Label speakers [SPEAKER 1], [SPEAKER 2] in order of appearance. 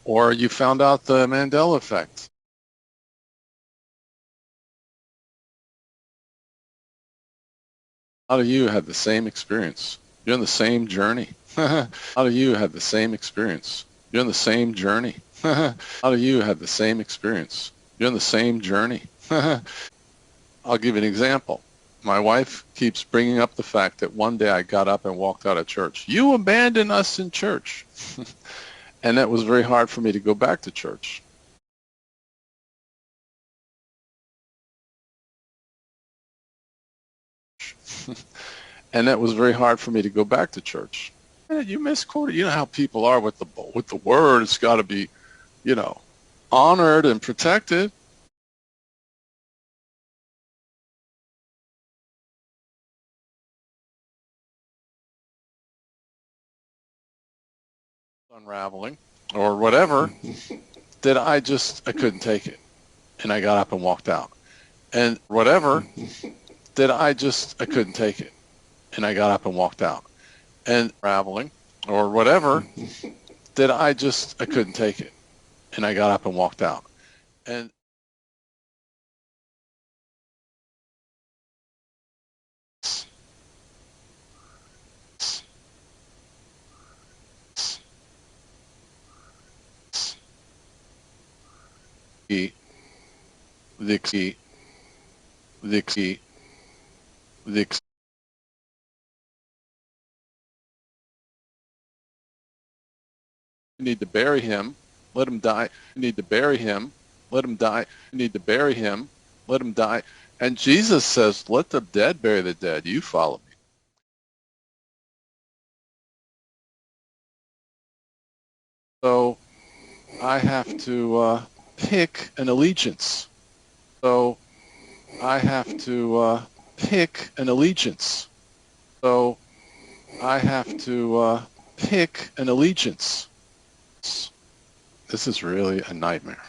[SPEAKER 1] Or you found out the Mandela effect. A lot of you had the same experience. You're on the same journey. A lot of you had the same experience. You're on the same journey. A lot of you had the same experience. You're on the same journey. I'll give you an example. My wife keeps bringing up the fact that one day I got up and walked out of church. You abandoned us in church. And that was very hard for me to go back to church. And that was very hard for me to go back to church. You misquoted. You know how people are with the word. It's got to be, honored and protected. Unraveling or whatever, that I couldn't take it. And I got up and walked out. And whatever, that I couldn't take it. And I got up and walked out. And unraveling or whatever, that I couldn't take it. And I got up and walked out. And the you need to bury him, let him die. You need to bury him, let him die. You need to bury him, let him die. And Jesus says, let the dead bury the dead. You follow me. So I have to pick an allegiance. So I have to pick an allegiance. So I have to pick an allegiance. This is really a nightmare.